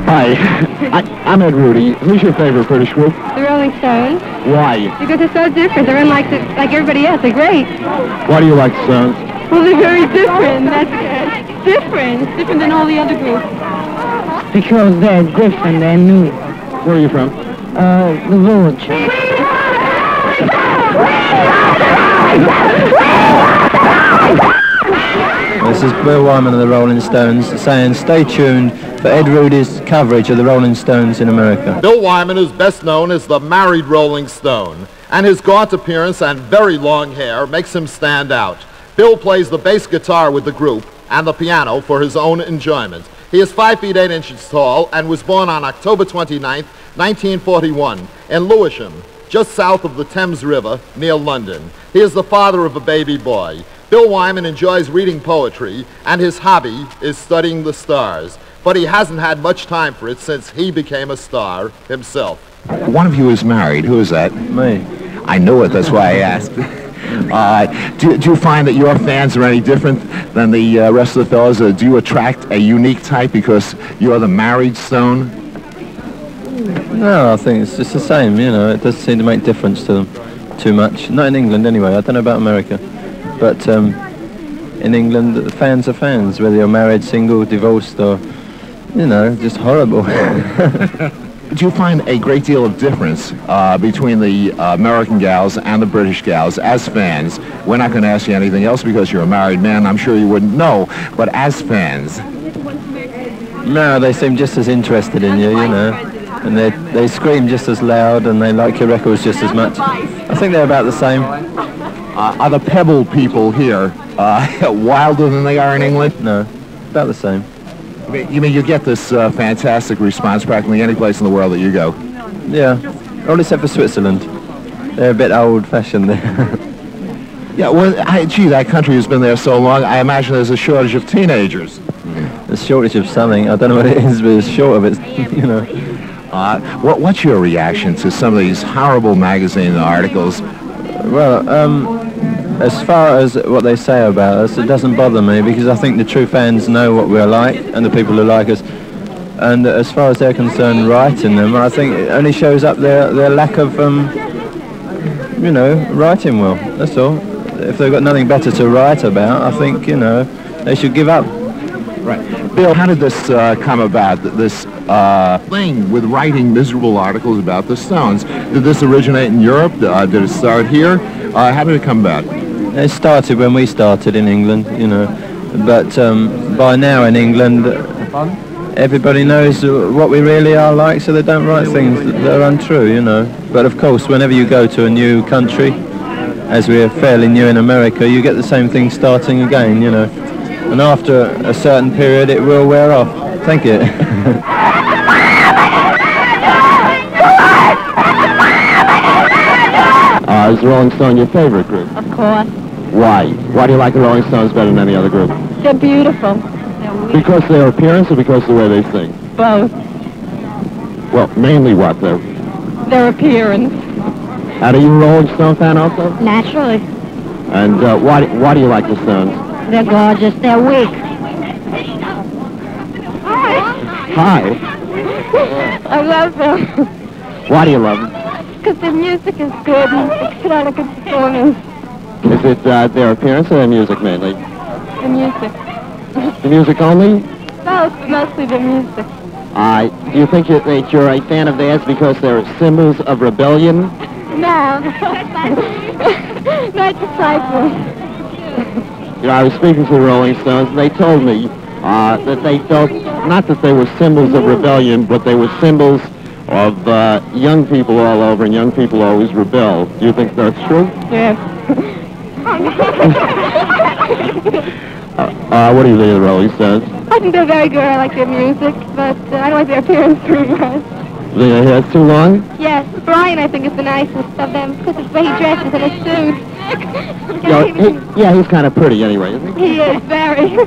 Hi, I'm Ed Rudy. Who's your favorite British group? The Rolling Stones. Why? Because they're so different. They're unlike like everybody else. They're great. Why do you like the Stones? Well, they're very different. That's different. It's different than all the other groups. Because they're different, they're new. Where are you from? The village. This is Bill Wyman of the Rolling Stones saying stay tuned for Ed Rudy's coverage of the Rolling Stones in America. Bill Wyman is best known as the married Rolling Stone, and his gaunt appearance and very long hair makes him stand out. Bill plays the bass guitar with the group and the piano for his own enjoyment. He is 5 feet 8 inches tall and was born on October 29, 1941 in Lewisham, just south of the Thames River near London. He is the father of a baby boy. Bill Wyman enjoys reading poetry, and his hobby is studying the stars. But he hasn't had much time for it since he became a star himself. One of you is married. Who is that? Me. I knew it. That's why I asked. Do you find that your fans are any different than the rest of the fellas? Do you attract a unique type because you're the married Stone? No, I think it's just the same, you know. It doesn't seem to make difference to them too much. Not in England anyway. I don't know about America. But in England, the fans are fans, whether you're married, single, divorced, or, you know, just horrible. Do you find a great deal of difference between the American gals and the British gals as fans? We're not going to ask you anything else because you're a married man. I'm sure you wouldn't know. But as fans? No, they seem just as interested in you, you know. And they scream just as loud and they like your records just as much. I think they're about the same. Are the Pebble people here wilder than they are in England? No, about the same. You mean you get this fantastic response practically any place in the world that you go? Yeah, all except for Switzerland. They're a bit old-fashioned there. Yeah, well, gee, that country has been there so long, I imagine there's a shortage of teenagers. A shortage of something. I don't know what it is, but it's short of it, you know. What's your reaction to some of these horrible magazine articles? Well, as far as what they say about us, it doesn't bother me because I think the true fans know what we're like and the people who like us. And as far as they're concerned, writing them, I think it only shows up their lack of, you know, writing well. That's all. If they've got nothing better to write about, I think, you know, they should give up. Right. Bill, how did this come about, this thing with writing miserable articles about the Stones? Did this originate in Europe? Did it start here? How did it come about? It started when we started in England, you know. But by now in England, everybody knows what we really are like, so they don't write things that are untrue, you know. But of course, whenever you go to a new country, as we are fairly new in America, you get the same thing starting again, you know. And after a certain period, it will wear off. Thank you. Is the Rolling Stone your favorite group? Of course. Why? Why do you like the Rolling Stones better than any other group? They're beautiful. Because of their appearance or because of the way they sing? Both. Well, mainly what, though? Their appearance. Are you a Rolling Stone fan also? Naturally. And why do you like the Stones? They're gorgeous. They're weak. Hi. I love them. Why do you love them? Because their music is good and they put on a good performance. Is it their appearance or their music mainly? The music. The music only? Both, but mostly the music. Do you think that you're a fan of theirs because they're symbols of rebellion? No. Not disciples. You know, I was speaking to the Rolling Stones, and they told me that they felt, not that they were symbols of rebellion, but they were symbols of young people all over, and young people always rebel. Do you think that's true? Yes. What do you think of the Rolling Stones? I think they're very good. I like their music, but I don't like their appearance very much. Do you think their hair's too long? Yes, Brian I think is the nicest of them because of the way he dresses in a suit. Yeah, he's kind of pretty anyway, isn't he? He is very.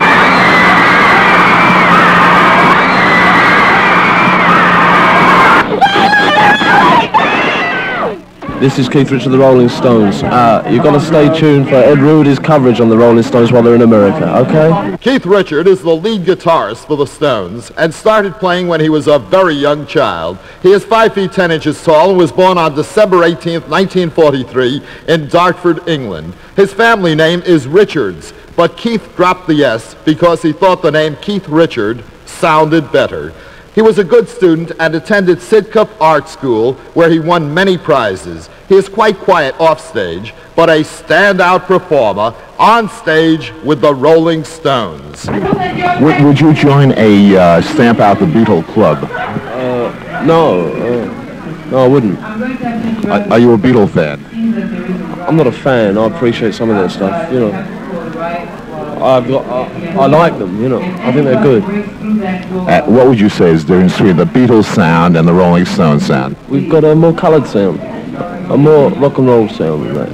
This is Keith Richards of the Rolling Stones. You've got to stay tuned for Ed Rudy's coverage on the Rolling Stones while they're in America, okay? Keith Richards is the lead guitarist for the Stones and started playing when he was a very young child. He is 5 feet 10 inches tall and was born on December 18th, 1943 in Dartford, England. His family name is Richards, but Keith dropped the S because he thought the name Keith Richard sounded better. He was a good student and attended Sidcup Art School, where he won many prizes. He is quite quiet off stage, but a standout performer on stage with the Rolling Stones. Would you join a Stamp Out the Beatle club? No, I wouldn't. Are you a Beatle fan? I'm not a fan. I appreciate some of their stuff, you know. I like them, you know. I think they're good. What would you say is the difference between the Beatles sound and the Rolling Stones sound? We've got a more coloured sound, a more rock and roll sound than that.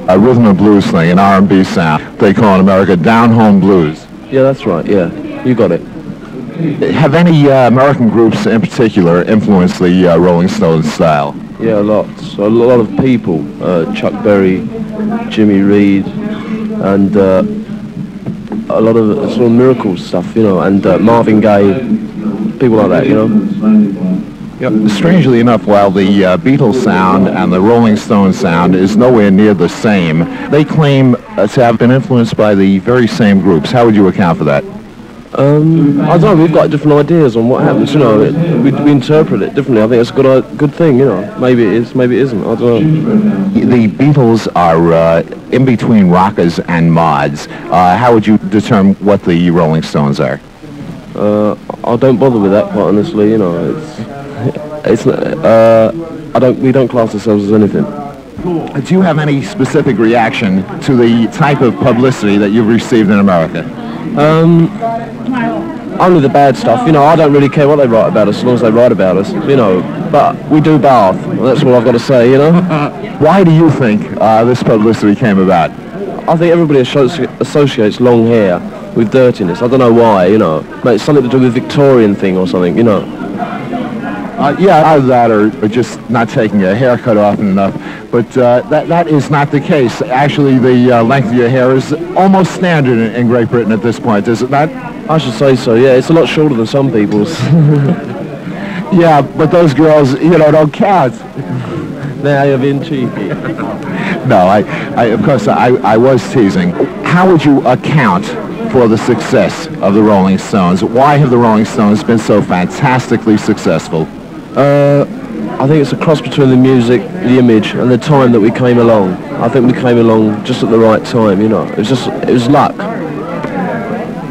A rhythm and blues thing, an R&B sound. They call in America down-home blues. Yeah, that's right, yeah. You got it. Have any American groups in particular influenced the Rolling Stones style? Yeah, lots. A lot of people. Chuck Berry, Jimmy Reed, and a lot of sort of Miracles stuff, you know, and Marvin Gaye, people like that, you know. Yep. Strangely enough, while the Beatles sound and the Rolling Stones sound is nowhere near the same, they claim to have been influenced by the very same groups. How would you account for that? I don't know, we've got different ideas on what happens, you know, we interpret it differently. I think it's a good thing, you know. Maybe it is, maybe it isn't, I don't know. The Beatles are in between rockers and mods. How would you determine what the Rolling Stones are? I don't bother with that, quite honestly, you know. We don't class ourselves as anything. Do you have any specific reaction to the type of publicity that you've received in America? Only the bad stuff, you know. I don't really care what they write about us as long as they write about us, you know. But we do Bath, well, that's what I've got to say, you know. Why do you think this publicity came about? I think everybody associates long hair with dirtiness. I don't know why, you know. Maybe it's something to do with Victorian thing or something, you know. Yeah, either that or just not taking a haircut often enough. But that is not the case. Actually, the length of your hair is almost standard in Great Britain at this point, is it not? I should say so, yeah. It's a lot shorter than some people's. Yeah, but those girls, you know, don't count. Now you're being cheeky. No, of course, I was teasing. How would you account for the success of the Rolling Stones? Why have the Rolling Stones been so fantastically successful? I think it's a cross between the music, the image, and the time that we came along. I think we came along just at the right time, you know. It was luck,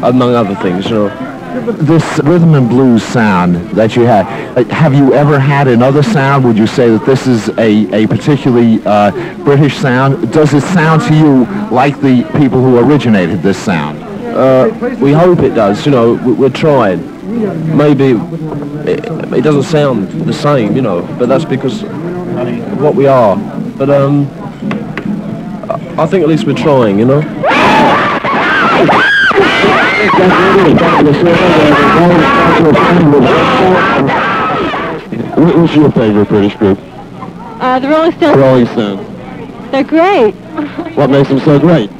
among other things, you know. This rhythm and blues sound that you have you ever had another sound? Would you say that this is a particularly British sound? Does it sound to you like the people who originated this sound? We hope it does, you know. We're trying. Maybe it doesn't sound the same, you know, but that's because of what we are. But I think at least we're trying, you know. What's your favorite British group? The Rolling Stones. Rolling Stones. They're great. What makes them so great?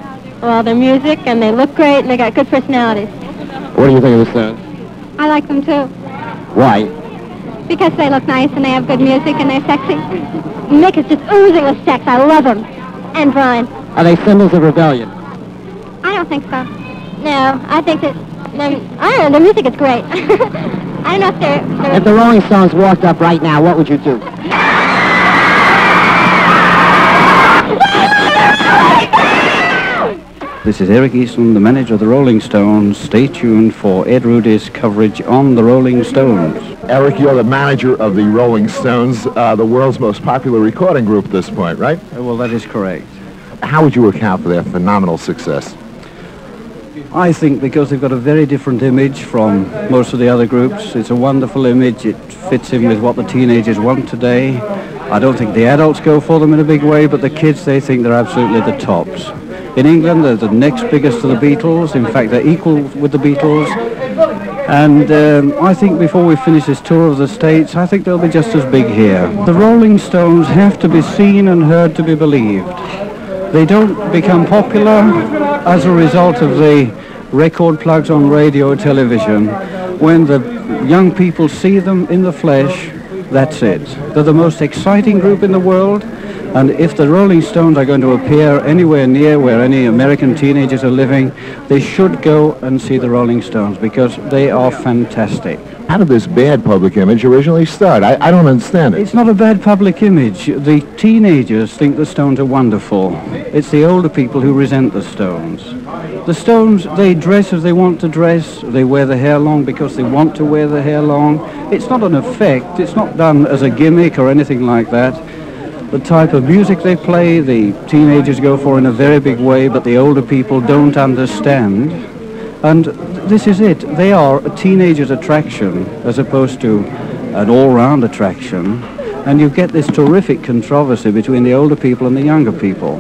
Well, their music, and they look great, and they got good personalities. What do you think of the sound? I like them too. Why? Because they look nice, and they have good music, and they're sexy. Mick is just oozing with sex. I love him. And Brian. Are they symbols of rebellion? I don't think so. No, I think that, I don't know, the music is great. I don't know if they're... If the Rolling Stones walked up right now, what would you do? This is Eric Easton, the manager of the Rolling Stones. Stay tuned for Ed Rudy's coverage on the Rolling Stones. Eric, you're the manager of the Rolling Stones, the world's most popular recording group at this point, right? Well, that is correct. How would you account for their phenomenal success? I think because they've got a very different image from most of the other groups. It's a wonderful image. It fits in with what the teenagers want today. I don't think the adults go for them in a big way, but the kids, they think they're absolutely the tops. In England, they're the next biggest to the Beatles. In fact, they're equal with the Beatles. And I think before we finish this tour of the States, I think they'll be just as big here. The Rolling Stones have to be seen and heard to be believed. They don't become popular as a result of the record plugs on radio or television. When the young people see them in the flesh, that's it. They're the most exciting group in the world. And if the Rolling Stones are going to appear anywhere near where any American teenagers are living, they should go and see the Rolling Stones because they are fantastic. How did this bad public image originally start? I don't understand it. It's not a bad public image. The teenagers think the Stones are wonderful. It's the older people who resent the Stones. The Stones, they dress as they want to dress. They wear the hair long because they want to wear the hair long. It's not an effect. It's not done as a gimmick or anything like that. The type of music they play, the teenagers go for in a very big way, but the older people don't understand. And this is it. They are a teenager's attraction as opposed to an all-round attraction. And you get this terrific controversy between the older people and the younger people.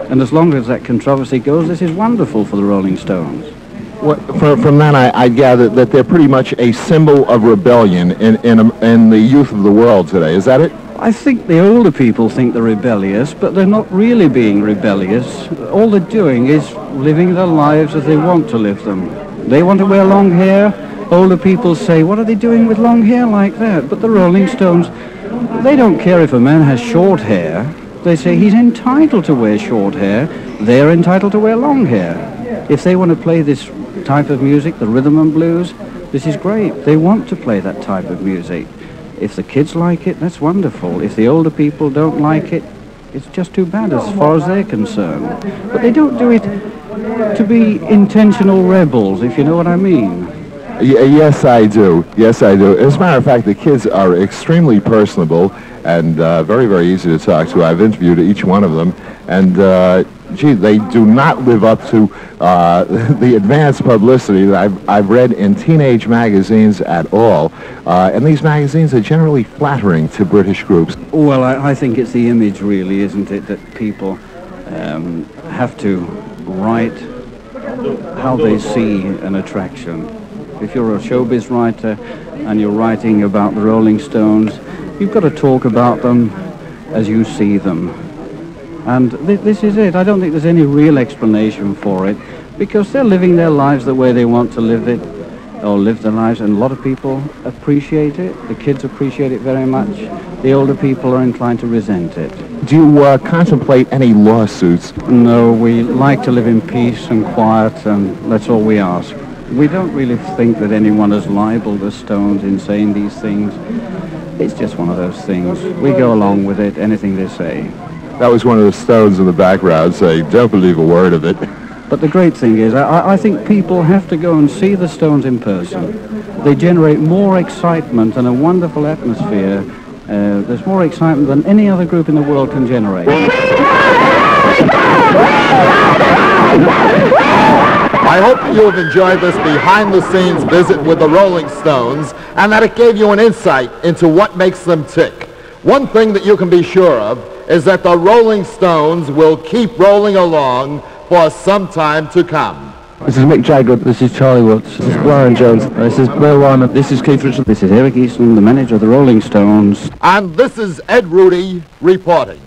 And as long as that controversy goes, this is wonderful for the Rolling Stones. From that, I gather that they're pretty much a symbol of rebellion in the youth of the world today. Is that it? I think the older people think they're rebellious, but they're not really being rebellious. All they're doing is living their lives as they want to live them. They want to wear long hair. Older people say, what are they doing with long hair like that? But the Rolling Stones, they don't care if a man has short hair. They say he's entitled to wear short hair. They're entitled to wear long hair. If they want to play this type of music, the rhythm and blues, this is great. They want to play that type of music. If the kids like it, that's wonderful. If the older people don't like it, it's just too bad as far as they're concerned. But they don't do it to be intentional rebels, if you know what I mean. Yes, I do. Yes, I do. As a matter of fact, the kids are extremely personable and very, very easy to talk to. I've interviewed each one of them, and gee, they do not live up to the advanced publicity that I've read in teenage magazines at all. And these magazines are generally flattering to British groups. Well, I think it's the image, really, isn't it, that people have to write how they see an attraction. If you're a showbiz writer and you're writing about the Rolling Stones, you've got to talk about them as you see them. And this is it. I don't think there's any real explanation for it, because they're living their lives the way they want to live it, or live their lives, and a lot of people appreciate it. The kids appreciate it very much. The older people are inclined to resent it. Do you contemplate any lawsuits? No, we like to live in peace and quiet, and that's all we ask. We don't really think that anyone has libeled the Stones in saying these things. It's just one of those things. We go along with it, anything they say. That was one of the Stones in the background saying, don't believe a word of it. But the great thing is, I think people have to go and see the Stones in person. They generate more excitement and a wonderful atmosphere. There's more excitement than any other group in the world can generate. I hope you have enjoyed this behind-the-scenes visit with the Rolling Stones and that it gave you an insight into what makes them tick. One thing that you can be sure of is that the Rolling Stones will keep rolling along for some time to come. This is Mick Jagger, this is Charlie Watts, this is Brian Jones, this is Bill Wyman, this is Keith Richards. This is Eric Easton, the manager of the Rolling Stones. And this is Ed Rudy reporting.